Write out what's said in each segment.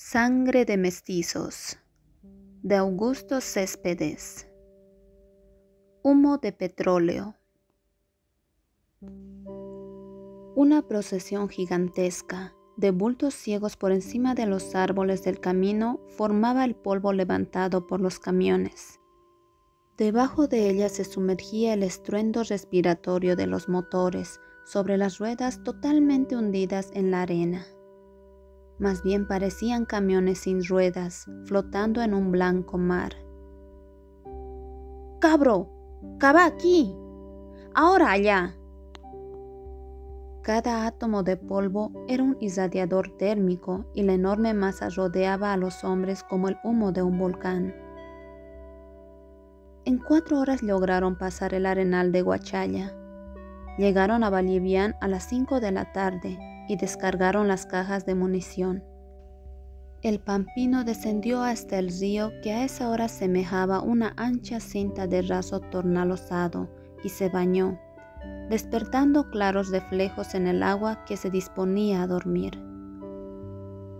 Sangre de mestizos, de Augusto Céspedes. Humo de petróleo. Una procesión gigantesca de bultos ciegos por encima de los árboles del camino formaba el polvo levantado por los camiones. Debajo de ella se sumergía el estruendo respiratorio de los motores sobre las ruedas totalmente hundidas en la arena. Más bien parecían camiones sin ruedas, flotando en un blanco mar. ¡Cabro! ¡Cava aquí! ¡Ahora allá! Cada átomo de polvo era un irradiador térmico y la enorme masa rodeaba a los hombres como el humo de un volcán. En 4 horas lograron pasar el arenal de Huachalla. Llegaron a Vallivian a las 5 de la tarde y descargaron las cajas de munición. El Pampino descendió hasta el río que a esa hora semejaba una ancha cinta de raso tornalosado y se bañó, despertando claros reflejos en el agua que se disponía a dormir.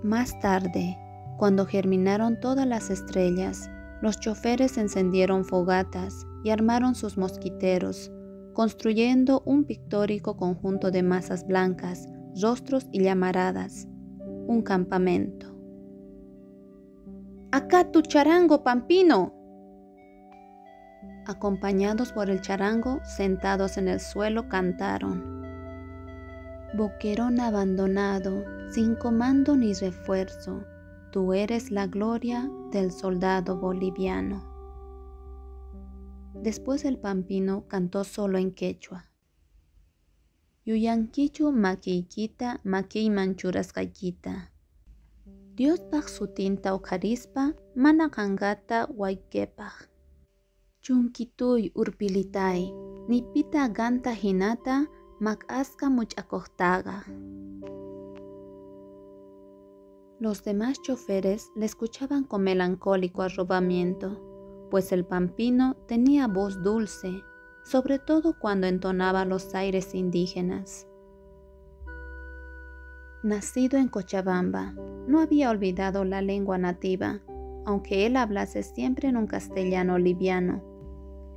Más tarde, cuando germinaron todas las estrellas, los choferes encendieron fogatas y armaron sus mosquiteros, construyendo un pictórico conjunto de masas blancas, rostros y llamaradas, un campamento. ¡Acá tu charango, Pampino! Acompañados por el charango, sentados en el suelo, cantaron. Boquerón abandonado, sin comando ni refuerzo, tú eres la gloria del soldado boliviano. Después el Pampino cantó solo en quechua. Yuyanquichu maquiquita maquiy manchurascaykita. Dios pag sutinta uqarispa mana kangata waykepag. Chunkituy urpilitay, nipita ganta hinata mak'asqa much'akuqtaqa. Los demás choferes le escuchaban con melancólico arrobamiento, pues el Pampino tenía voz dulce, sobre todo cuando entonaba los aires indígenas. Nacido en Cochabamba, no había olvidado la lengua nativa, aunque él hablase siempre en un castellano liviano,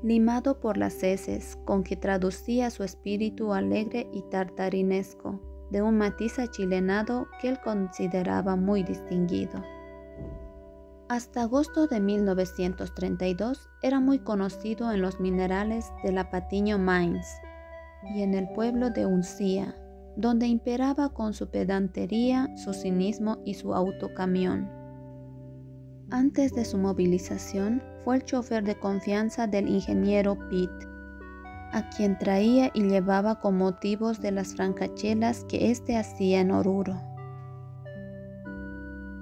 limado por las heces con que traducía su espíritu alegre y tartarinesco de un matiz achilenado que él consideraba muy distinguido. Hasta agosto de 1932 era muy conocido en los minerales de la Patiño Mines y en el pueblo de Uncía, donde imperaba con su pedantería, su cinismo y su autocamión. Antes de su movilización, fue el chofer de confianza del ingeniero Pitt, a quien traía y llevaba con motivos de las francachelas que éste hacía en Oruro.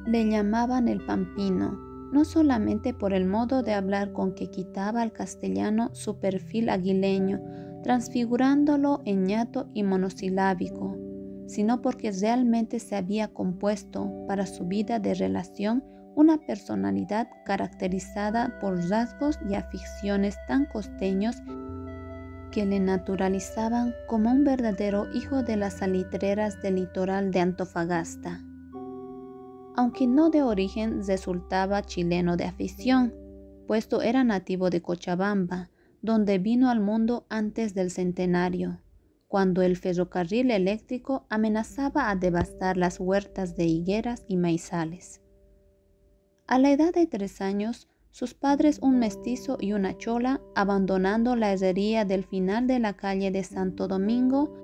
Le llamaban el Pampino, no solamente por el modo de hablar con que quitaba al castellano su perfil aguileño, transfigurándolo en ñato y monosilábico, sino porque realmente se había compuesto para su vida de relación una personalidad caracterizada por rasgos y aficiones tan costeños que le naturalizaban como un verdadero hijo de las salitreras del litoral de Antofagasta. Aunque no de origen, resultaba chileno de afición, puesto era nativo de Cochabamba, donde vino al mundo antes del centenario, cuando el ferrocarril eléctrico amenazaba a devastar las huertas de higueras y maizales. A la edad de 3 años, sus padres, un mestizo y una chola, abandonando la herrería del final de la calle de Santo Domingo,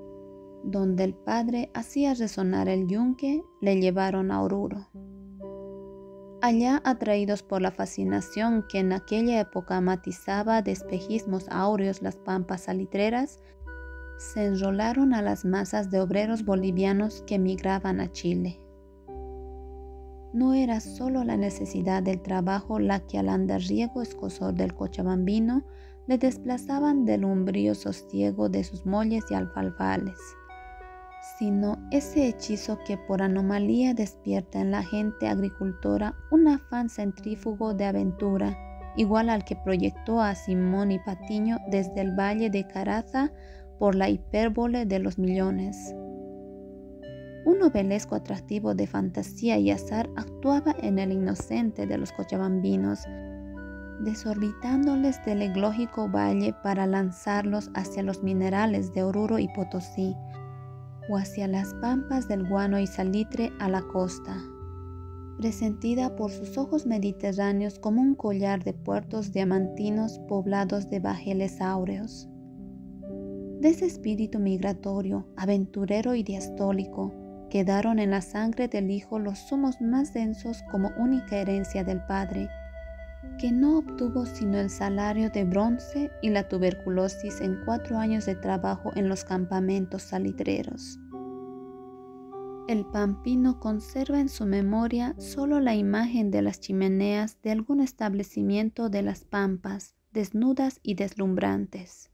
donde el padre hacía resonar el yunque, le llevaron a Oruro. Allá, atraídos por la fascinación que en aquella época matizaba de espejismos áureos las pampas salitreras, se enrolaron a las masas de obreros bolivianos que migraban a Chile. No era solo la necesidad del trabajo la que al andariego escozor del cochabambino le desplazaban del umbrío sosiego de sus molles y alfalfales, sino ese hechizo que por anomalía despierta en la gente agricultora un afán centrífugo de aventura, igual al que proyectó a Simón y Patiño desde el valle de Caraza por la hipérbole de los millones. Un novelesco atractivo de fantasía y azar actuaba en el inocente de los cochabambinos, desorbitándoles del eglógico valle para lanzarlos hacia los minerales de Oruro y Potosí, o hacia las pampas del guano y salitre a la costa, presentida por sus ojos mediterráneos como un collar de puertos diamantinos poblados de bajeles áureos. De ese espíritu migratorio, aventurero y diastólico, quedaron en la sangre del hijo los zumos más densos como única herencia del padre, que no obtuvo sino el salario de bronce y la tuberculosis en 4 años de trabajo en los campamentos salitreros. El pampino conserva en su memoria solo la imagen de las chimeneas de algún establecimiento de las pampas, desnudas y deslumbrantes.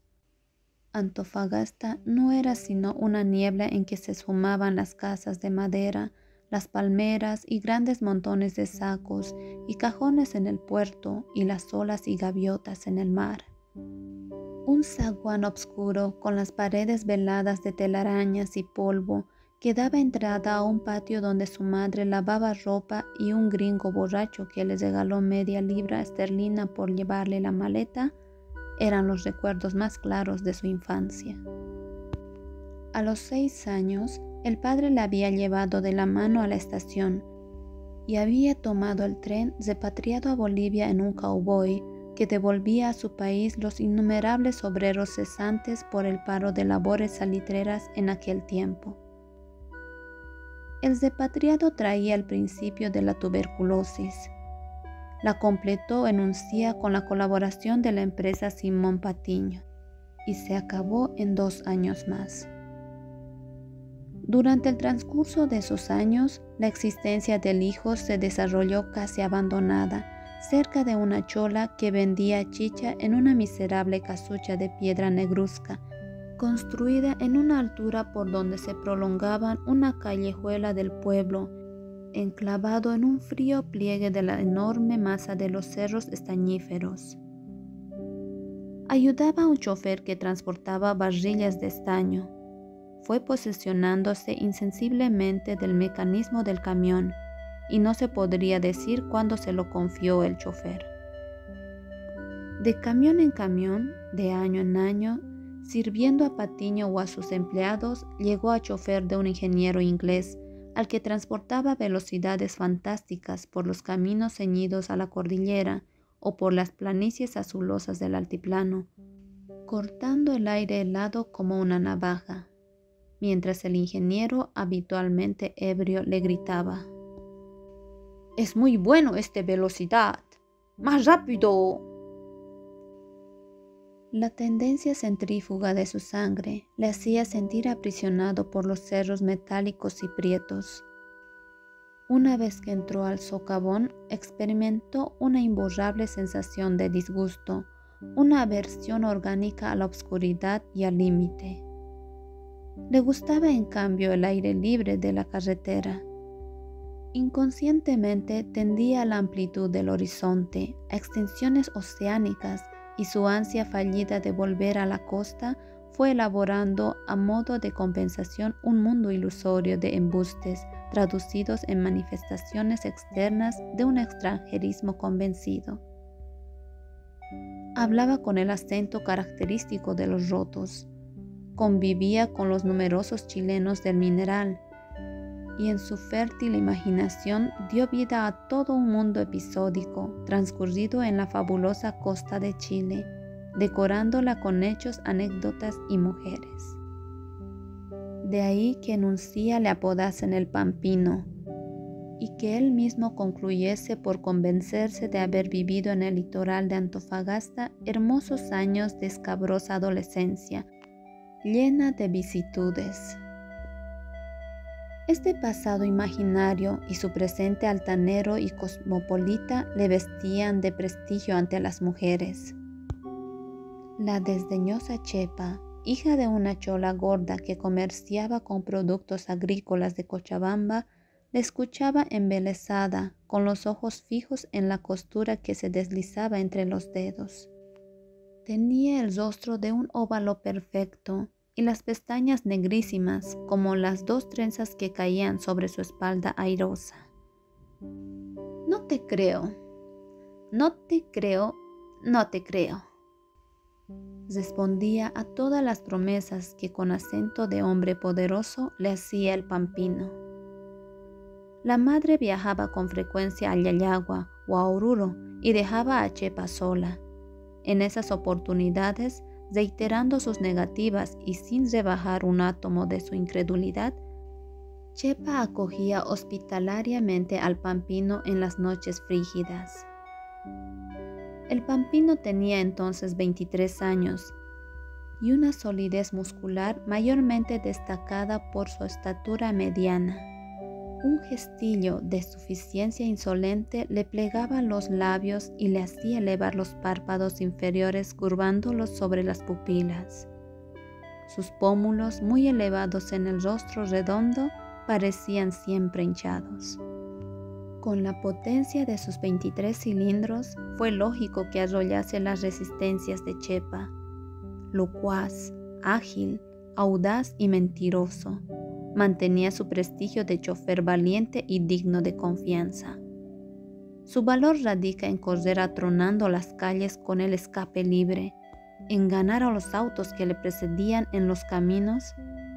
Antofagasta no era sino una niebla en que se esfumaban las casas de madera, las palmeras y grandes montones de sacos y cajones en el puerto y las olas y gaviotas en el mar. Un zaguán obscuro con las paredes veladas de telarañas y polvo que daba entrada a un patio donde su madre lavaba ropa y un gringo borracho que les regaló media libra esterlina por llevarle la maleta, eran los recuerdos más claros de su infancia. A los 6 años, el padre la había llevado de la mano a la estación y había tomado el tren repatriado a Bolivia en un cowboy que devolvía a su país los innumerables obreros cesantes por el paro de labores salitreras en aquel tiempo. El repatriado traía el principio de la tuberculosis. La completó en un día con la colaboración de la empresa Simón Patiño y se acabó en 2 años más. Durante el transcurso de esos años, la existencia del hijo se desarrolló casi abandonada, cerca de una chola que vendía chicha en una miserable casucha de piedra negruzca, construida en una altura por donde se prolongaban una callejuela del pueblo, enclavado en un frío pliegue de la enorme masa de los cerros estañíferos. Ayudaba a un chofer que transportaba barrillas de estaño. Fue posesionándose insensiblemente del mecanismo del camión, y no se podría decir cuándo se lo confió el chofer. De camión en camión, de año en año, sirviendo a Patiño o a sus empleados, llegó a chofer de un ingeniero inglés, al que transportaba velocidades fantásticas por los caminos ceñidos a la cordillera o por las planicies azulosas del altiplano, cortando el aire helado como una navaja, mientras el ingeniero, habitualmente ebrio, le gritaba: «¡Es muy bueno velocidad! ¡Más rápido!». La tendencia centrífuga de su sangre le hacía sentir aprisionado por los cerros metálicos y prietos. Una vez que entró al socavón, experimentó una imborrable sensación de disgusto, una aversión orgánica a la oscuridad y al límite. Le gustaba en cambio el aire libre de la carretera. Inconscientemente tendía a la amplitud del horizonte, a extensiones oceánicas, y su ansia fallida de volver a la costa fue elaborando a modo de compensación un mundo ilusorio de embustes traducidos en manifestaciones externas de un extranjerismo convencido. Hablaba con el acento característico de los rotos, convivía con los numerosos chilenos del mineral, y en su fértil imaginación dio vida a todo un mundo episódico transcurrido en la fabulosa costa de Chile, decorándola con hechos, anécdotas y mujeres. De ahí que en un día le apodasen el Pampino, y que él mismo concluyese por convencerse de haber vivido en el litoral de Antofagasta hermosos años de escabrosa adolescencia, llena de vicitudes. Este pasado imaginario y su presente altanero y cosmopolita le vestían de prestigio ante las mujeres. La desdeñosa Chepa, hija de una chola gorda que comerciaba con productos agrícolas de Cochabamba, le escuchaba embelesada, con los ojos fijos en la costura que se deslizaba entre los dedos. Tenía el rostro de un óvalo perfecto, y las pestañas negrísimas como las 2 trenzas que caían sobre su espalda airosa. «No te creo, no te creo, no te creo», respondía a todas las promesas que con acento de hombre poderoso le hacía el pampino. La madre viajaba con frecuencia a Yayagua o a Oruro y dejaba a Chepa sola. En esas oportunidades, reiterando sus negativas y sin rebajar un átomo de su incredulidad, Chepa acogía hospitalariamente al pampino en las noches frígidas. El pampino tenía entonces 23 años y una solidez muscular mayormente destacada por su estatura mediana. Un gestillo de suficiencia insolente le plegaba los labios y le hacía elevar los párpados inferiores curvándolos sobre las pupilas. Sus pómulos, muy elevados en el rostro redondo, parecían siempre hinchados. Con la potencia de sus 23 cilindros, fue lógico que arrollase las resistencias de Chepa. Locuaz, ágil, audaz y mentiroso, mantenía su prestigio de chofer valiente y digno de confianza. Su valor radica en correr atronando las calles con el escape libre, en ganar a los autos que le precedían en los caminos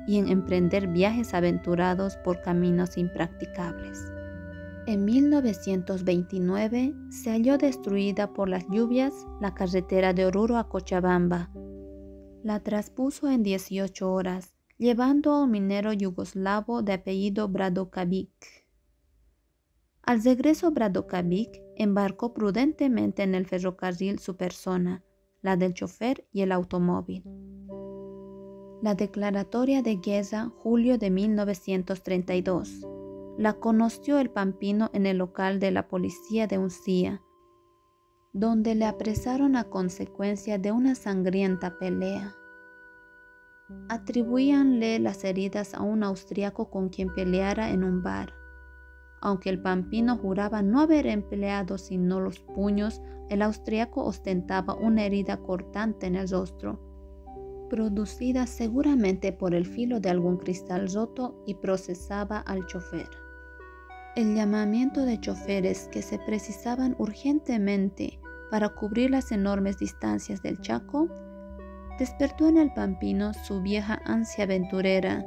y en emprender viajes aventurados por caminos impracticables. En 1929 se halló destruida por las lluvias la carretera de Oruro a Cochabamba. La traspuso en 18 horas, llevando a un minero yugoslavo de apellido Bradokavic. Al regreso Bradokavic embarcó prudentemente en el ferrocarril su persona, la del chofer y el automóvil. La declaratoria de guerra, julio de 1932. La conoció el pampino en el local de la policía de Uncía, donde le apresaron a consecuencia de una sangrienta pelea. Atribuíanle las heridas a un austriaco con quien peleara en un bar. Aunque el pampino juraba no haber empleado sino los puños, el austriaco ostentaba una herida cortante en el rostro, producida seguramente por el filo de algún cristal roto, y procesaba al chofer. El llamamiento de choferes que se precisaban urgentemente para cubrir las enormes distancias del Chaco despertó en el pampino su vieja ansia aventurera,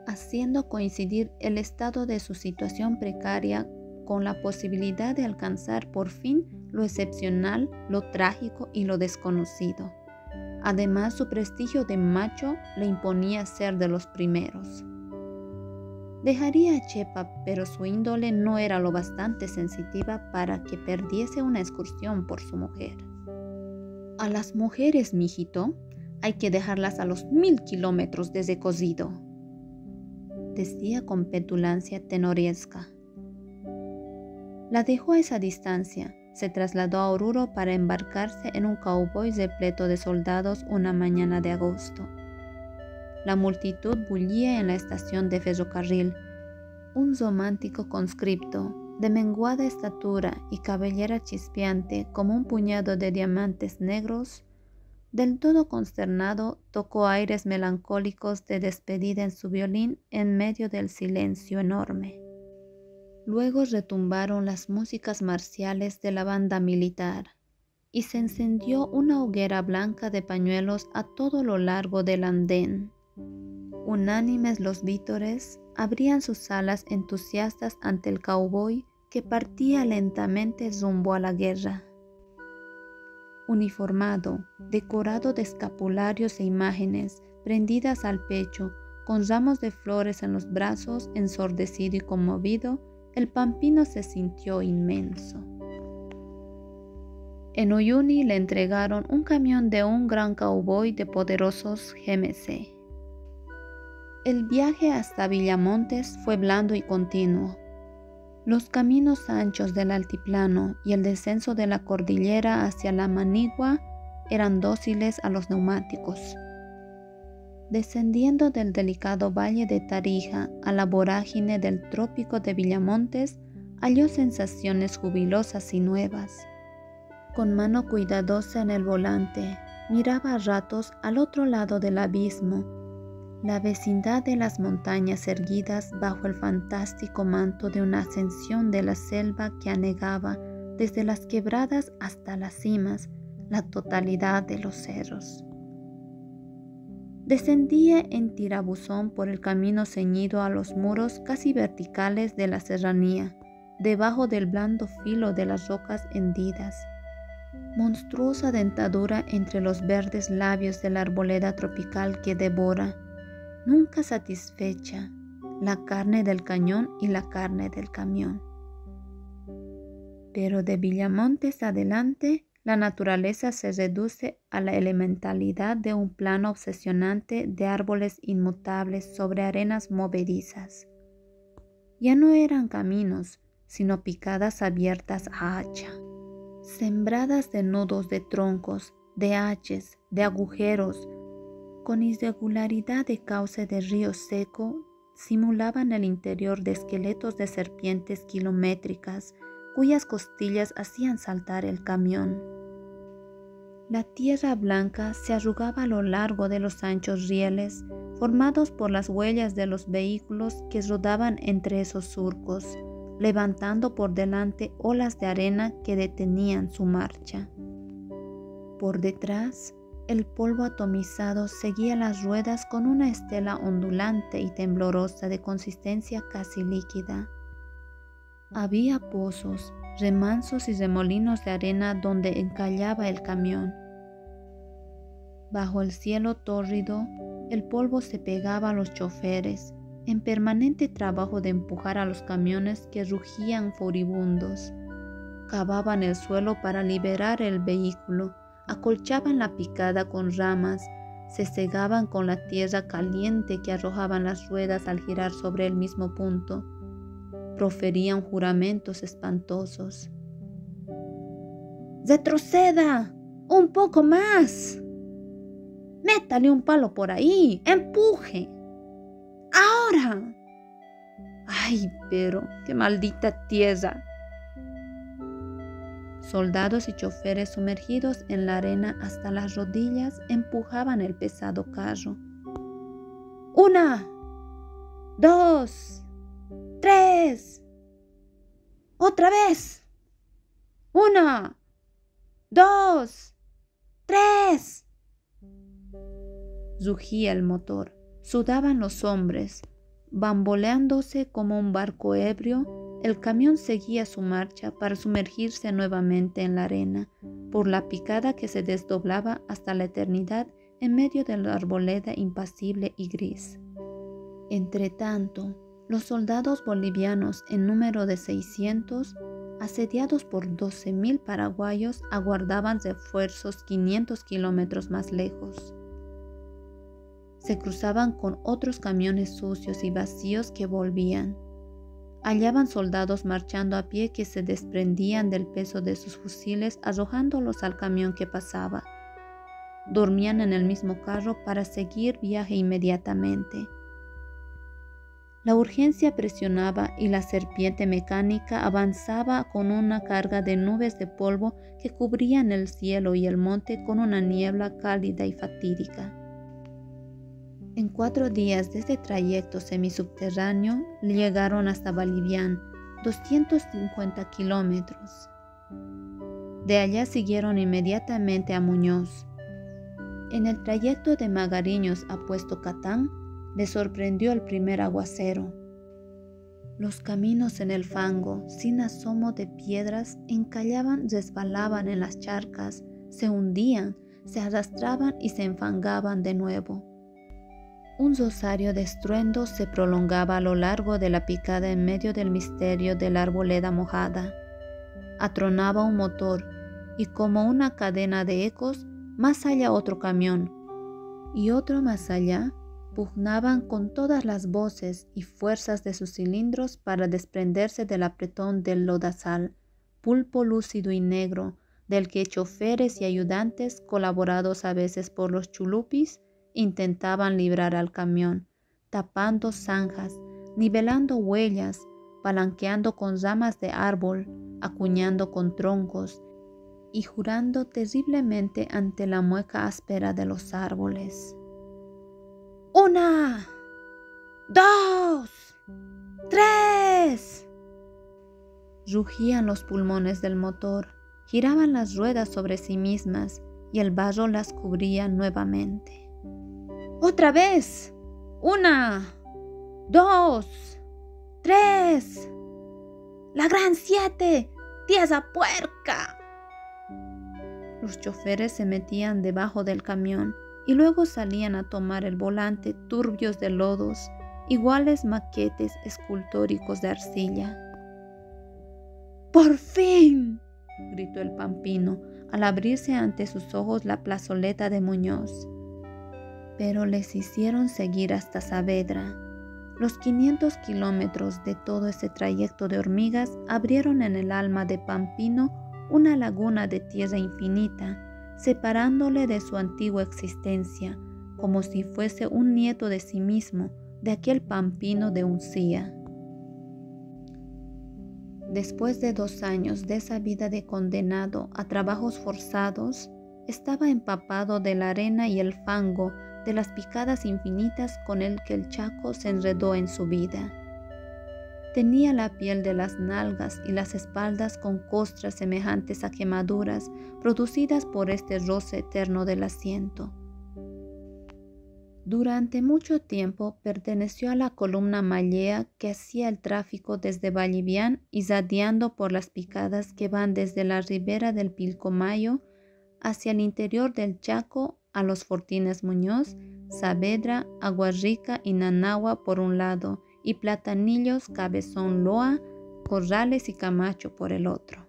haciendo coincidir el estado de su situación precaria con la posibilidad de alcanzar por fin lo excepcional, lo trágico y lo desconocido. Además, su prestigio de macho le imponía ser de los primeros. Dejaría a Chepa, pero su índole no era lo bastante sensitiva para que perdiese una excursión por su mujer. A las mujeres, mijito, hay que dejarlas a los 1000 kilómetros desde Cocido, decía con petulancia tenoriesca. La dejó a esa distancia. Se trasladó a Oruro para embarcarse en un cowboy repleto de soldados una mañana de agosto. La multitud bullía en la estación de ferrocarril. Un romántico conscripto, de menguada estatura y cabellera chispeante como un puñado de diamantes negros, del todo consternado, tocó aires melancólicos de despedida en su violín en medio del silencio enorme. Luego retumbaron las músicas marciales de la banda militar y se encendió una hoguera blanca de pañuelos a todo lo largo del andén. Unánimes los vítores abrían sus alas entusiastas ante el cowboy que partía lentamente rumbo a la guerra. Uniformado, decorado de escapularios e imágenes prendidas al pecho, con ramos de flores en los brazos, ensordecido y conmovido, el pampino se sintió inmenso. En Uyuni le entregaron un camión de un gran cowboy de poderosos GMC. El viaje hasta Villamontes fue blando y continuo. Los caminos anchos del altiplano y el descenso de la cordillera hacia la Manigua eran dóciles a los neumáticos. Descendiendo del delicado valle de Tarija a la vorágine del trópico de Villamontes, halló sensaciones jubilosas y nuevas. Con mano cuidadosa en el volante, miraba a ratos al otro lado del abismo, la vecindad de las montañas erguidas bajo el fantástico manto de una ascensión de la selva que anegaba desde las quebradas hasta las cimas la totalidad de los cerros. Descendía en tirabuzón por el camino ceñido a los muros casi verticales de la serranía, debajo del blando filo de las rocas hendidas. Monstruosa dentadura entre los verdes labios de la arboleda tropical que devora, nunca satisfecha, la carne del cañón y la carne del camión. Pero de Villamontes adelante, la naturaleza se reduce a la elementalidad de un plano obsesionante de árboles inmutables sobre arenas movedizas. Ya no eran caminos, sino picadas abiertas a hacha, sembradas de nudos de troncos, de haches, de agujeros, con irregularidad de cauce de río seco, simulaban el interior de esqueletos de serpientes kilométricas, cuyas costillas hacían saltar el camión. La tierra blanca se arrugaba a lo largo de los anchos rieles, formados por las huellas de los vehículos que rodaban entre esos surcos, levantando por delante olas de arena que detenían su marcha. Por detrás, el polvo atomizado seguía las ruedas con una estela ondulante y temblorosa de consistencia casi líquida. Había pozos, remansos y remolinos de arena donde encallaba el camión. Bajo el cielo tórrido, el polvo se pegaba a los choferes, en permanente trabajo de empujar a los camiones que rugían furibundos. Cavaban el suelo para liberar el vehículo, acolchaban la picada con ramas, se cegaban con la tierra caliente que arrojaban las ruedas al girar sobre el mismo punto. Proferían juramentos espantosos. ¡Retroceda! ¡Un poco más! ¡Métale un palo por ahí! ¡Empuje! ¡Ahora! ¡Ay, pero qué maldita tierra! Soldados y choferes sumergidos en la arena hasta las rodillas empujaban el pesado carro. ¡Una! ¡Dos! ¡Tres! ¡Otra vez! ¡Una! ¡Dos! ¡Tres! Rugía el motor, sudaban los hombres. Bamboleándose como un barco ebrio, el camión seguía su marcha para sumergirse nuevamente en la arena, por la picada que se desdoblaba hasta la eternidad en medio de la arboleda impasible y gris. Entretanto, los soldados bolivianos en número de 600, asediados por 12,000 paraguayos, aguardaban refuerzos 500 kilómetros más lejos. Se cruzaban con otros camiones sucios y vacíos que volvían. Hallaban soldados marchando a pie que se desprendían del peso de sus fusiles arrojándolos al camión que pasaba. Dormían en el mismo carro para seguir viaje inmediatamente. La urgencia presionaba y la serpiente mecánica avanzaba con una carga de nubes de polvo que cubrían el cielo y el monte con una niebla cálida y fatídica. En 4 días de este trayecto semisubterráneo llegaron hasta Balivián, 250 kilómetros. De allá siguieron inmediatamente a Muñoz. En el trayecto de Magariños a Puesto Catán, les sorprendió el primer aguacero. Los caminos en el fango, sin asomo de piedras, encallaban, resbalaban en las charcas, se hundían, se arrastraban y se enfangaban de nuevo. Un rosario de estruendos se prolongaba a lo largo de la picada en medio del misterio de la arboleda mojada. Atronaba un motor y como una cadena de ecos, más allá otro camión y otro más allá, pugnaban con todas las voces y fuerzas de sus cilindros para desprenderse del apretón del lodazal, pulpo lúcido y negro, del que choferes y ayudantes, colaborados a veces por los chulupis, intentaban librar al camión, tapando zanjas, nivelando huellas, palanqueando con ramas de árbol, acuñando con troncos, y jurando terriblemente ante la mueca áspera de los árboles. ¡1, 2, 3! Rugían los pulmones del motor, giraban las ruedas sobre sí mismas y el barro las cubría nuevamente. ¡Otra vez! 1, 2, 3. ¡La gran 7! ¡Tiesa puerca! Los choferes se metían debajo del camión y luego salían a tomar el volante turbios de lodos, iguales maquetes escultóricos de arcilla. ¡Por fin!, gritó el pampino al abrirse ante sus ojos la plazoleta de Muñoz. Pero les hicieron seguir hasta Saavedra. Los 500 kilómetros de todo ese trayecto de hormigas abrieron en el alma de Pampino una laguna de tierra infinita, separándole de su antigua existencia, como si fuese un nieto de sí mismo, de aquel Pampino de Uncía. Después de 2 años de esa vida de condenado a trabajos forzados, estaba empapado de la arena y el fango de las picadas infinitas con el que el Chaco se enredó en su vida. Tenía la piel de las nalgas y las espaldas con costras semejantes a quemaduras producidas por este roce eterno del asiento. Durante mucho tiempo perteneció a la columna mallea que hacía el tráfico desde Vallivián y zadeando por las picadas que van desde la ribera del Pilcomayo hacia el interior del Chaco a los Fortines Muñoz, Saavedra, Aguarrica y Nanagua por un lado y Platanillos, Cabezón, Loa, Corrales y Camacho por el otro.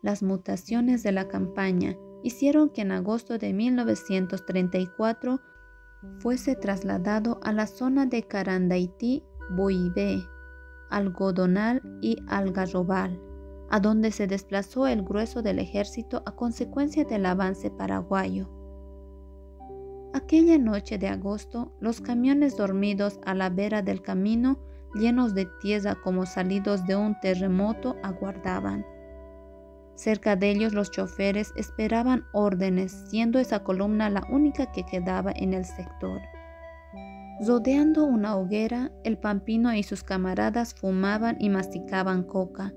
Las mutaciones de la campaña hicieron que en agosto de 1934 fuese trasladado a la zona de Carandaití, Boibé, Algodonal y Algarrobal, a donde se desplazó el grueso del ejército a consecuencia del avance paraguayo. Aquella noche de agosto, los camiones dormidos a la vera del camino, llenos de tierra como salidos de un terremoto, aguardaban. Cerca de ellos los choferes esperaban órdenes, siendo esa columna la única que quedaba en el sector. Rodeando una hoguera, el Pampino y sus camaradas fumaban y masticaban coca,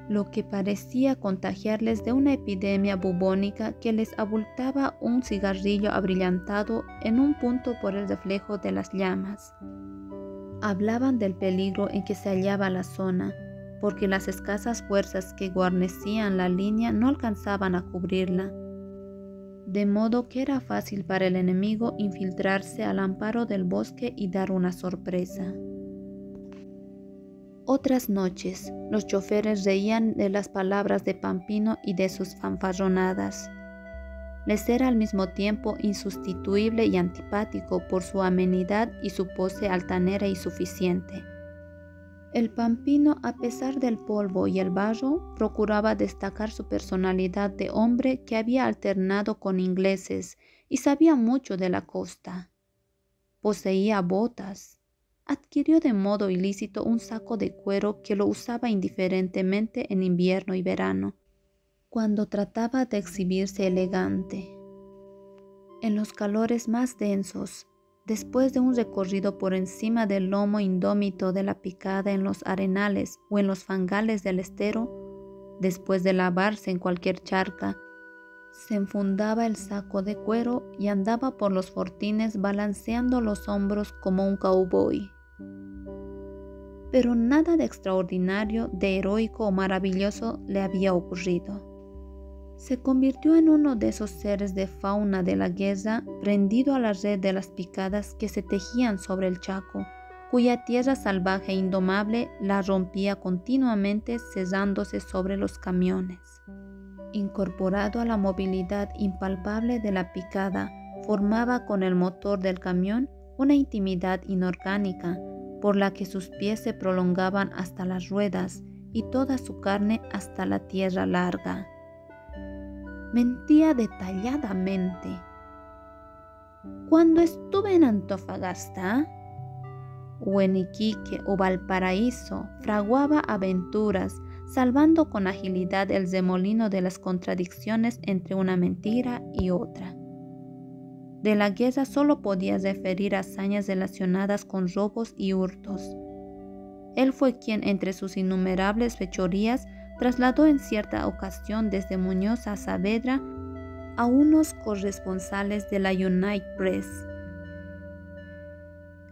lo que parecía contagiarles de una epidemia bubónica que les abultaba un cigarrillo abrillantado en un punto por el reflejo de las llamas. Hablaban del peligro en que se hallaba la zona, porque las escasas fuerzas que guarnecían la línea no alcanzaban a cubrirla, de modo que era fácil para el enemigo infiltrarse al amparo del bosque y dar una sorpresa. Otras noches, los choferes reían de las palabras de Pampino y de sus fanfarronadas. Les era al mismo tiempo insustituible y antipático por su amenidad y su pose altanera y suficiente. El Pampino, a pesar del polvo y el barro, procuraba destacar su personalidad de hombre que había alternado con ingleses y sabía mucho de la costa. Poseía botas. Adquirió de modo ilícito un saco de cuero que lo usaba indiferentemente en invierno y verano, cuando trataba de exhibirse elegante. En los calores más densos, después de un recorrido por encima del lomo indómito de la picada en los arenales o en los fangales del estero, después de lavarse en cualquier charca, se enfundaba el saco de cuero y andaba por los fortines balanceando los hombros como un cowboy. Pero nada de extraordinario, de heroico o maravilloso le había ocurrido. Se convirtió en uno de esos seres de fauna de la guerra, prendido a la red de las picadas que se tejían sobre el Chaco, cuya tierra salvaje e indomable la rompía continuamente cesándose sobre los camiones. Incorporado a la movilidad impalpable de la picada, formaba con el motor del camión una intimidad inorgánica, por la que sus pies se prolongaban hasta las ruedas y toda su carne hasta la tierra larga. Mentía detalladamente. Cuando estuve en Antofagasta, o en Iquique o Valparaíso, fraguaba aventuras, salvando con agilidad el remolino de las contradicciones entre una mentira y otra. De la guerra solo podía referir hazañas relacionadas con robos y hurtos. Él fue quien, entre sus innumerables fechorías, trasladó en cierta ocasión desde Muñoz a Saavedra a unos corresponsales de la United Press.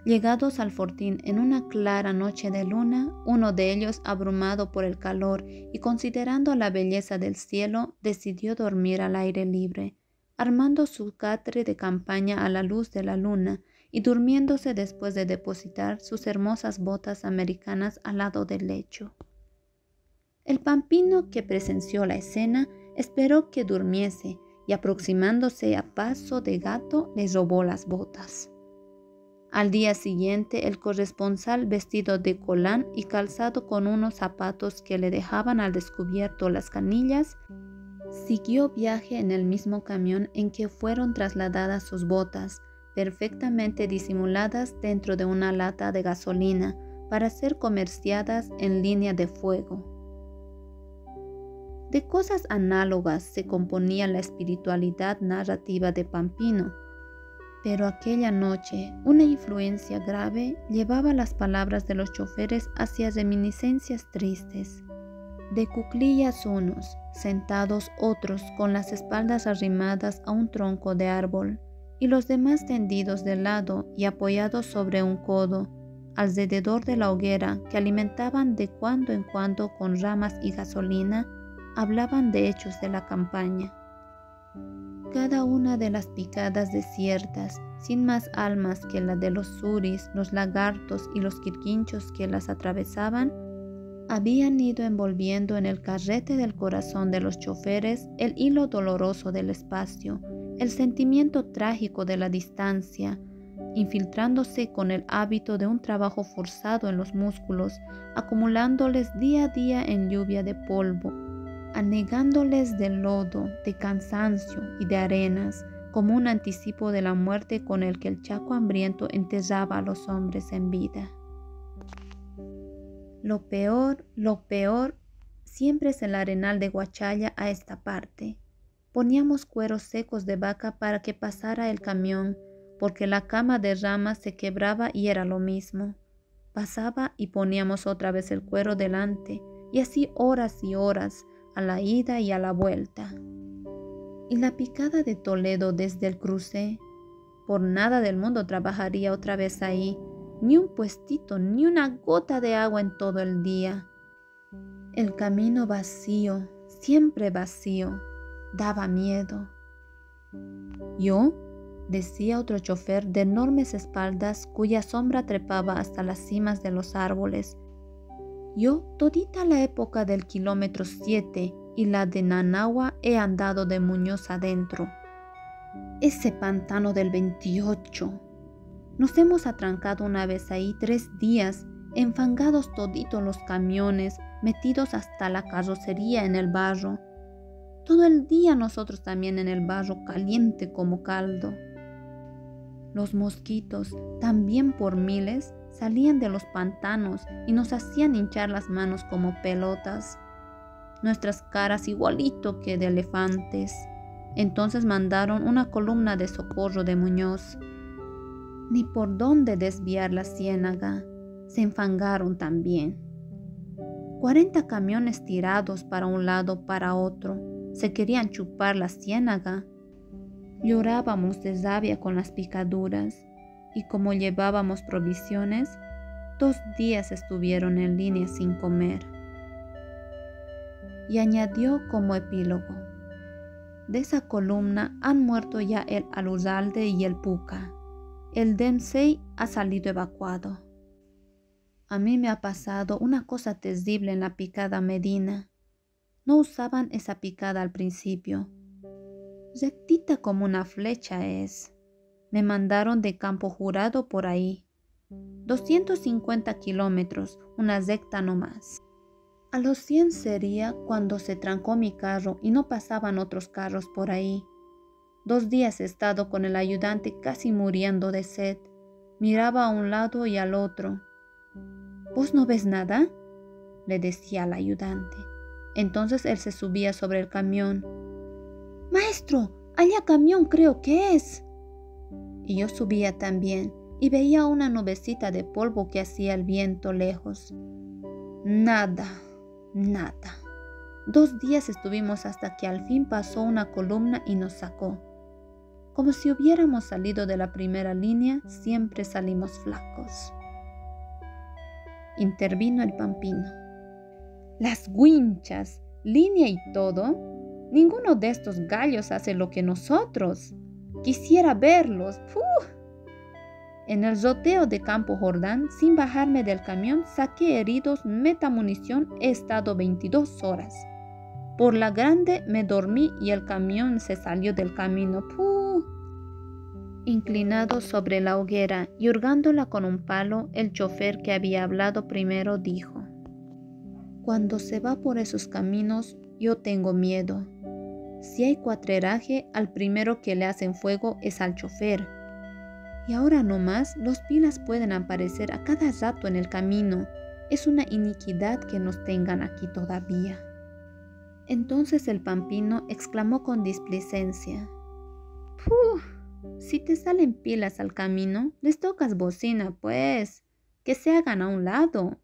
Llegados al fortín en una clara noche de luna, uno de ellos, abrumado por el calor y considerando la belleza del cielo, decidió dormir al aire libre, armando su catre de campaña a la luz de la luna y durmiéndose después de depositar sus hermosas botas americanas al lado del lecho. El pampino, que presenció la escena, esperó que durmiese y, aproximándose a paso de gato, le robó las botas. Al día siguiente, el corresponsal, vestido de colán y calzado con unos zapatos que le dejaban al descubierto las canillas, siguió viaje en el mismo camión en que fueron trasladadas sus botas, perfectamente disimuladas dentro de una lata de gasolina para ser comerciadas en línea de fuego. De cosas análogas se componía la espiritualidad narrativa de Pampino, pero aquella noche una influencia grave llevaba las palabras de los choferes hacia reminiscencias tristes. De cuclillas unos, sentados otros con las espaldas arrimadas a un tronco de árbol, y los demás tendidos de lado y apoyados sobre un codo, alrededor de la hoguera que alimentaban de cuando en cuando con ramas y gasolina, hablaban de hechos de la campaña. Cada una de las picadas desiertas, sin más almas que la de los suris, los lagartos y los quirquinchos que las atravesaban, habían ido envolviendo en el carrete del corazón de los choferes el hilo doloroso del espacio, el sentimiento trágico de la distancia, infiltrándose con el hábito de un trabajo forzado en los músculos, acumulándoles día a día en lluvia de polvo, anegándoles de lodo, de cansancio y de arenas, como un anticipo de la muerte con el que el Chaco hambriento enterraba a los hombres en vida. Lo peor, siempre es el arenal de Guachalla a esta parte. Poníamos cueros secos de vaca para que pasara el camión, porque la cama de ramas se quebraba y era lo mismo. Pasaba y poníamos otra vez el cuero delante, y así horas y horas, a la ida y a la vuelta. Y la picada de Toledo desde el cruce, por nada del mundo trabajaría otra vez ahí, ni un puestito, ni una gota de agua en todo el día. El camino vacío, siempre vacío, daba miedo. ¿Yo? Decía otro chofer de enormes espaldas cuya sombra trepaba hasta las cimas de los árboles. Yo todita la época del kilómetro 7 y la de Nanagua he andado de Muñoz adentro. Ese pantano del 28. Nos hemos atrancado una vez ahí 3 días, enfangados toditos los camiones, metidos hasta la carrocería en el barro. Todo el día nosotros también en el barro, caliente como caldo. Los mosquitos, también por miles, salían de los pantanos y nos hacían hinchar las manos como pelotas. Nuestras caras igualito que de elefantes. Entonces mandaron una columna de socorro de Muñoz. Ni por dónde desviar la ciénaga. Se enfangaron también. 40 camiones tirados para un lado, para otro. Se querían chupar la ciénaga. Llorábamos de rabia con las picaduras, y como llevábamos provisiones, 2 días estuvieron en línea sin comer. Y añadió como epílogo: de esa columna han muerto ya el Aluzalde y el Puca. El Densei ha salido evacuado. A mí me ha pasado una cosa terrible en la picada Medina. No usaban esa picada al principio. Rectita como una flecha es. Me mandaron de Campo Jurado por ahí. 250 kilómetros, una recta no más. A los 100 sería cuando se trancó mi carro y no pasaban otros carros por ahí. 2 días he estado con el ayudante casi muriendo de sed. Miraba a un lado y al otro. ¿Vos no ves nada? le decía al ayudante. Entonces él se subía sobre el camión. «Maestro, allá camión creo que es». Y yo subía también y veía una nubecita de polvo que hacía el viento lejos. Nada, nada. 2 días estuvimos hasta que al fin pasó una columna y nos sacó. Como si hubiéramos salido de la primera línea, siempre salimos flacos. Intervino el Pampino. «Las Winchas, línea y todo. Ninguno de estos gallos hace lo que nosotros. Quisiera verlos. ¡Puh!». En el roteo de Campo Jordán, sin bajarme del camión, saqué heridos, metamunición, he estado 22 horas. Por la grande me dormí y el camión se salió del camino. ¡Puh! Inclinado sobre la hoguera y hurgándola con un palo, el chofer que había hablado primero dijo: «Cuando se va por esos caminos, yo tengo miedo. Si hay cuatreraje, al primero que le hacen fuego es al chofer. Y ahora no más, los pilas pueden aparecer a cada rato en el camino. Es una iniquidad que nos tengan aquí todavía». Entonces el Pampino exclamó con displicencia: «¡Puh! Si te salen pilas al camino, les tocas bocina, pues, que se hagan a un lado».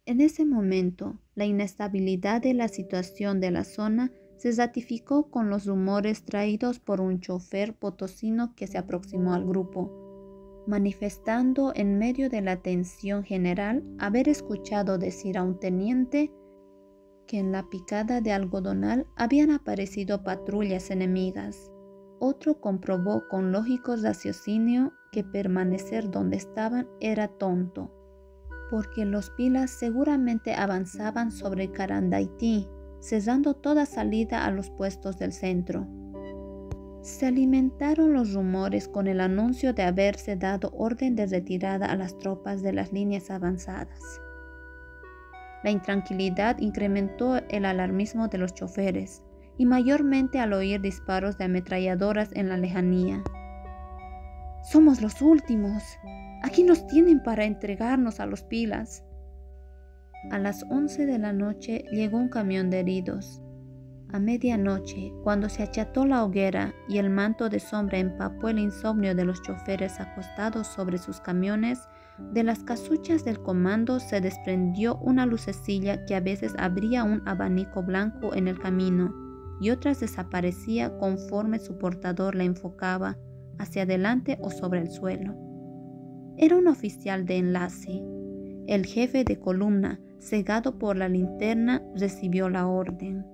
En ese momento, la inestabilidad de la situación de la zona se ratificó con los rumores traídos por un chofer potosino que se aproximó al grupo, manifestando en medio de la tensión general haber escuchado decir a un teniente que en la picada de Algodonal habían aparecido patrullas enemigas. Otro comprobó con lógico raciocinio que permanecer donde estaban era tonto, porque los pilas seguramente avanzaban sobre Carandaití, cerrando toda salida a los puestos del centro. Se alimentaron los rumores con el anuncio de haberse dado orden de retirada a las tropas de las líneas avanzadas. La intranquilidad incrementó el alarmismo de los choferes, y mayormente al oír disparos de ametralladoras en la lejanía. «Somos los últimos. Aquí nos tienen para entregarnos a los pilas». A las 11 de la noche llegó un camión de heridos. A medianoche, cuando se acható la hoguera y el manto de sombra empapó el insomnio de los choferes acostados sobre sus camiones, de las casuchas del comando se desprendió una lucecilla que a veces abría un abanico blanco en el camino y otras desaparecía conforme su portador la enfocaba hacia adelante o sobre el suelo. Era un oficial de enlace. El jefe de columna, cegado por la linterna, recibió la orden.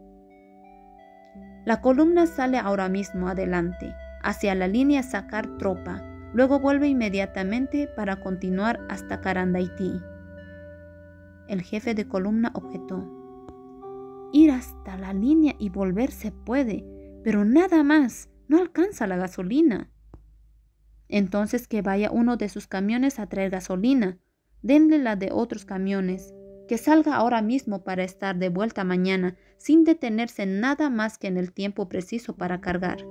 «La columna sale ahora mismo adelante, hacia la línea sacar tropa, luego vuelve inmediatamente para continuar hasta Carandaití». El jefe de columna objetó: «Ir hasta la línea y volver se puede, pero nada más, no alcanza la gasolina». «Entonces que vaya uno de sus camiones a traer gasolina. Denle la de otros camiones. Que salga ahora mismo para estar de vuelta mañana, sin detenerse nada más que en el tiempo preciso para cargar».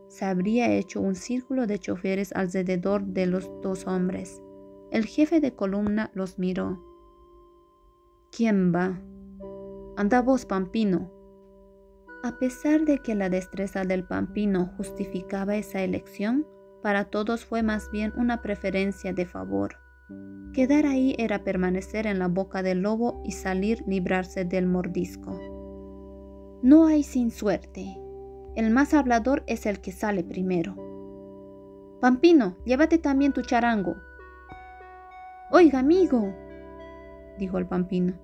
Se habría hecho un círculo de choferes alrededor de los 2 hombres. El jefe de columna los miró. «¿Quién va? Anda vos, Pampino». A pesar de que la destreza del Pampino justificaba esa elección, para todos fue más bien una preferencia de favor. Quedar ahí era permanecer en la boca del lobo y salir librarse del mordisco. No hay sin suerte. El más hablador es el que sale primero. «Pampino, llévate también tu charango». «Oiga, amigo», dijo el Pampino,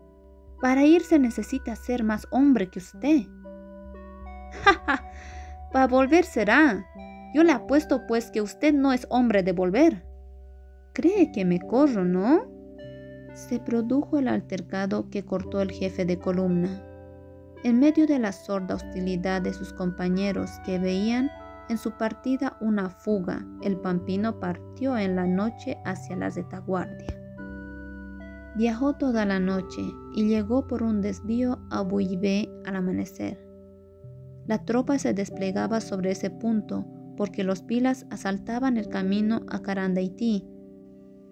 «para ir se necesita ser más hombre que usted». «Ja, ja, para volver será. Yo le apuesto pues que usted no es hombre de volver». «Cree que me corro, ¿no?». Se produjo el altercado que cortó el jefe de columna. En medio de la sorda hostilidad de sus compañeros que veían en su partida una fuga, el Pampino partió en la noche hacia la retaguardia. Viajó toda la noche y llegó por un desvío a Buibé al amanecer. La tropa se desplegaba sobre ese punto porque los pilas asaltaban el camino a Carandaití.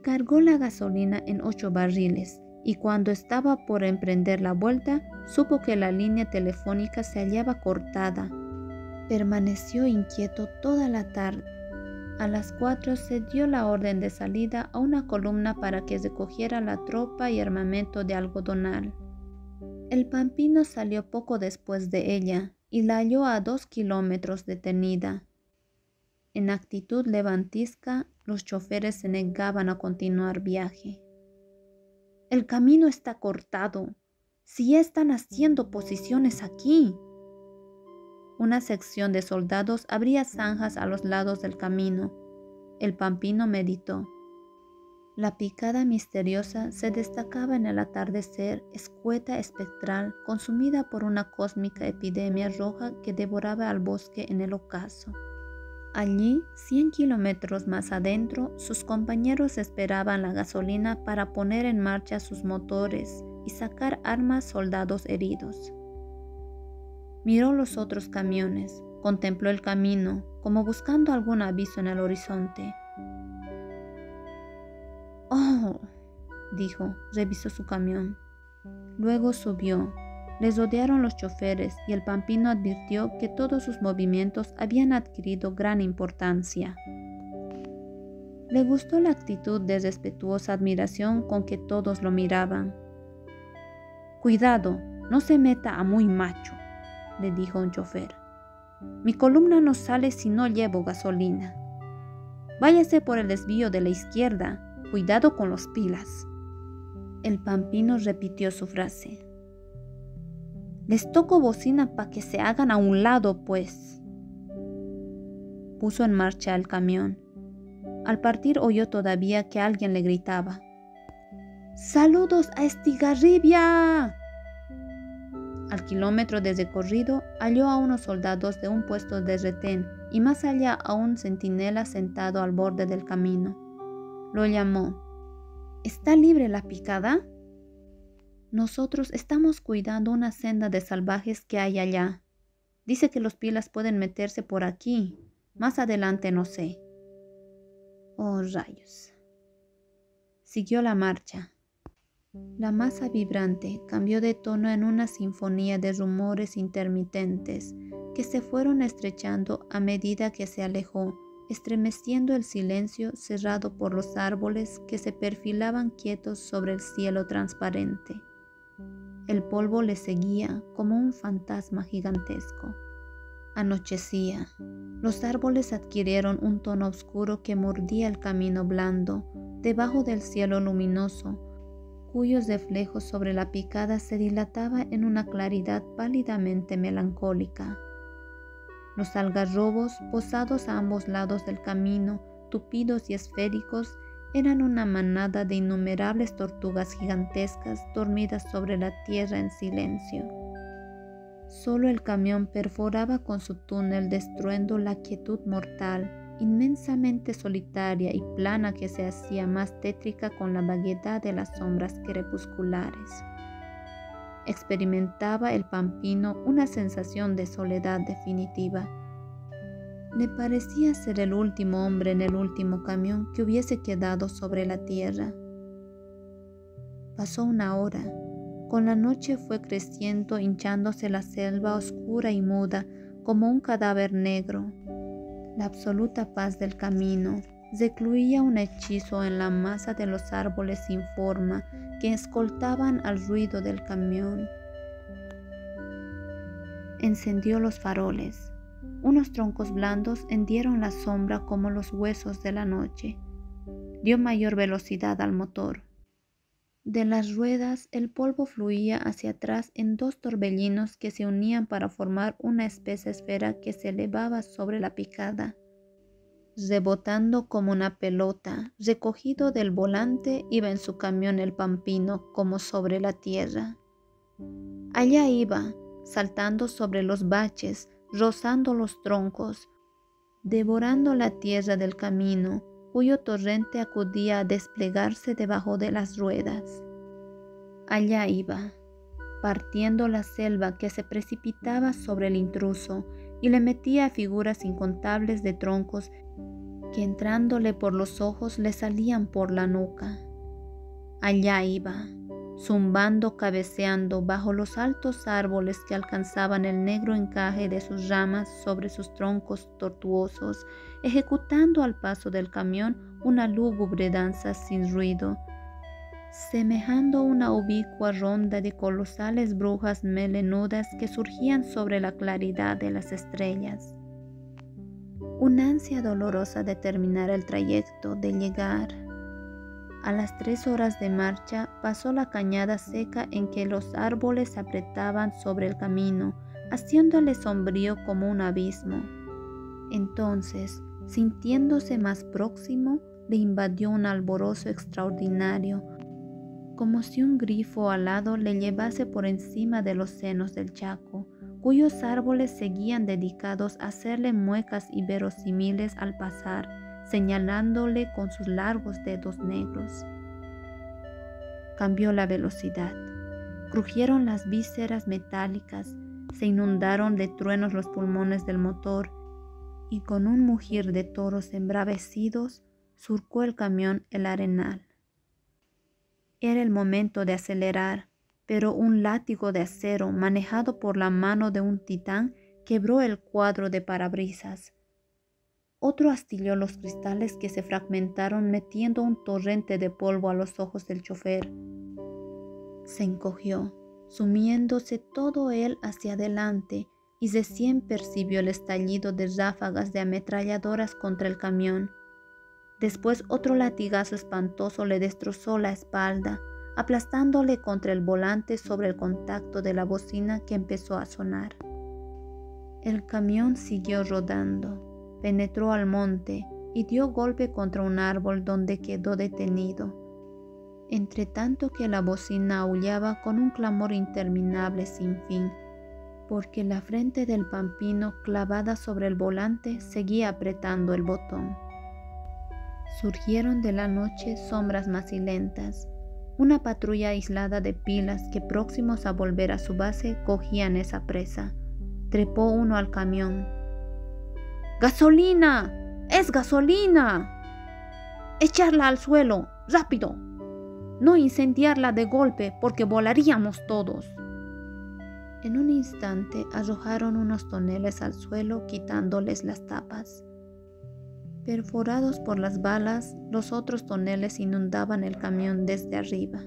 Cargó la gasolina en 8 barriles y cuando estaba por emprender la vuelta, supo que la línea telefónica se hallaba cortada. Permaneció inquieto toda la tarde. A las 4 se dio la orden de salida a una columna para que recogiera la tropa y armamento de algodonal. El Pampino salió poco después de ella y la halló a 2 kilómetros detenida. En actitud levantisca, los choferes se negaban a continuar viaje. «El camino está cortado. Si ya están haciendo posiciones aquí». Una sección de soldados abría zanjas a los lados del camino. El Pampino meditó. La picada misteriosa se destacaba en el atardecer, escueta, espectral, consumida por una cósmica epidemia roja que devoraba al bosque en el ocaso. Allí, 100 kilómetros más adentro, sus compañeros esperaban la gasolina para poner en marcha sus motores y sacar armas soldados heridos. Miró los otros camiones, contempló el camino, como buscando algún aviso en el horizonte. «Oh», dijo, revisó su camión. Luego subió. Les rodearon los choferes y el Pampino advirtió que todos sus movimientos habían adquirido gran importancia. Le gustó la actitud de respetuosa admiración con que todos lo miraban. «Cuidado, no se meta a muy macho», le dijo un chofer. «Mi columna no sale si no llevo gasolina. Váyase por el desvío de la izquierda. Cuidado con los pilas». El Pampino repitió su frase. «Les toco bocina pa' que se hagan a un lado, pues». Puso en marcha el camión. Al partir oyó todavía que alguien le gritaba: «¡Saludos a Estigarribia!». Al kilómetro de recorrido halló a unos soldados de un puesto de retén y más allá a un centinela sentado al borde del camino. Lo llamó. «¿Está libre la picada?». «Nosotros estamos cuidando una senda de salvajes que hay allá. Dice que los pilas pueden meterse por aquí. Más adelante no sé». «Oh, rayos». Siguió la marcha. La masa vibrante cambió de tono en una sinfonía de rumores intermitentes que se fueron estrechando a medida que se alejó, estremeciendo el silencio cerrado por los árboles que se perfilaban quietos sobre el cielo transparente. El polvo le seguía como un fantasma gigantesco. Anochecía. Los árboles adquirieron un tono oscuro que mordía el camino blando, debajo del cielo luminoso, cuyos reflejos sobre la picada se dilataba en una claridad pálidamente melancólica. Los algarrobos, posados a ambos lados del camino, tupidos y esféricos, eran una manada de innumerables tortugas gigantescas dormidas sobre la tierra en silencio. Solo el camión perforaba con su túnel de estruendo la quietud mortal, inmensamente solitaria y plana, que se hacía más tétrica con la vaguedad de las sombras crepusculares. Experimentaba el Pampino una sensación de soledad definitiva. Le parecía ser el último hombre en el último camión que hubiese quedado sobre la tierra. Pasó una hora. Con la noche fue creciendo, hinchándose la selva oscura y muda como un cadáver negro. La absoluta paz del camino recluía un hechizo en la masa de los árboles sin forma que escoltaban al ruido del camión. Encendió los faroles. Unos troncos blandos hendieron la sombra como los huesos de la noche. Dio mayor velocidad al motor. De las ruedas el polvo fluía hacia atrás en 2 torbellinos que se unían para formar una espesa esfera que se elevaba sobre la picada. Rebotando como una pelota, recogido del volante, iba en su camión el Pampino como sobre la tierra. Allá iba, saltando sobre los baches, rozando los troncos, devorando la tierra del camino, cuyo torrente acudía a desplegarse debajo de las ruedas. Allá iba, partiendo la selva que se precipitaba sobre el intruso y le metía a figuras incontables de troncos que, entrándole por los ojos, le salían por la nuca. Allá iba, zumbando, cabeceando bajo los altos árboles que alcanzaban el negro encaje de sus ramas sobre sus troncos tortuosos, ejecutando al paso del camión una lúgubre danza sin ruido, semejando una ubicua ronda de colosales brujas melenudas que surgían sobre la claridad de las estrellas. Una ansia dolorosa de terminar el trayecto, de llegar. A las 3 horas de marcha pasó la cañada seca en que los árboles se apretaban sobre el camino, haciéndole sombrío como un abismo. Entonces, sintiéndose más próximo, le invadió un alborozo extraordinario, como si un grifo alado le llevase por encima de los senos del Chaco, cuyos árboles seguían dedicados a hacerle muecas inverosímiles al pasar, señalándole con sus largos dedos negros. Cambió la velocidad. Crujieron las vísceras metálicas, se inundaron de truenos los pulmones del motor, y con un mugir de toros embravecidos, surcó el camión el arenal. Era el momento de acelerar, pero un látigo de acero manejado por la mano de un titán quebró el cuadro de parabrisas. Otro astilló los cristales que se fragmentaron metiendo un torrente de polvo a los ojos del chofer. Se encogió, sumiéndose todo él hacia adelante, y recién percibió el estallido de ráfagas de ametralladoras contra el camión. Después otro latigazo espantoso le destrozó la espalda, aplastándole contra el volante sobre el contacto de la bocina que empezó a sonar. El camión siguió rodando, penetró al monte y dio golpe contra un árbol donde quedó detenido, entre tanto que la bocina aullaba con un clamor interminable sin fin, porque la frente del pampino clavada sobre el volante seguía apretando el botón. Surgieron de la noche sombras macilentas, una patrulla aislada de pilas que próximos a volver a su base cogían esa presa. Trepó uno al camión. ¡Gasolina! ¡Es gasolina! ¡Echarla al suelo! ¡Rápido! No incendiarla de golpe porque volaríamos todos. En un instante arrojaron unos toneles al suelo quitándoles las tapas. Perforados por las balas, los otros toneles inundaban el camión desde arriba.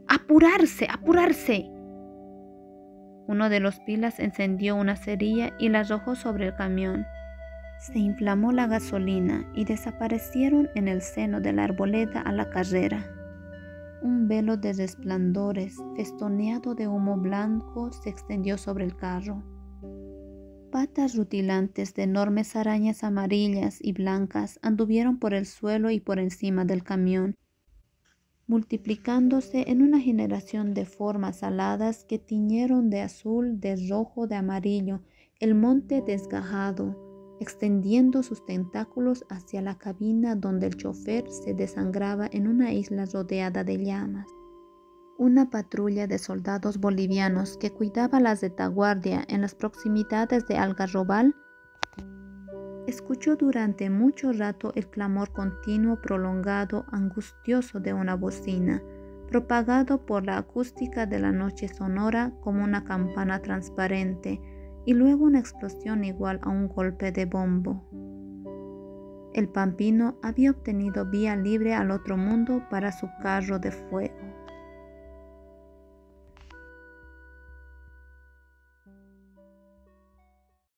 ¡Apurarse! ¡Apurarse! Uno de los pilas encendió una cerilla y la arrojó sobre el camión. Se inflamó la gasolina y desaparecieron en el seno de la arboleda a la carrera. Un velo de resplandores, festoneado de humo blanco, se extendió sobre el carro. Patas rutilantes de enormes arañas amarillas y blancas anduvieron por el suelo y por encima del camión, multiplicándose en una generación de formas aladas que tiñeron de azul, de rojo, de amarillo el monte desgajado, extendiendo sus tentáculos hacia la cabina donde el chofer se desangraba en una isla rodeada de llamas. Una patrulla de soldados bolivianos que cuidaba la retaguardia en las proximidades de Algarrobal escuchó durante mucho rato el clamor continuo, prolongado, angustioso de una bocina, propagado por la acústica de la noche sonora como una campana transparente, y luego una explosión igual a un golpe de bombo. El pampino había obtenido vía libre al otro mundo para su carro de fuego.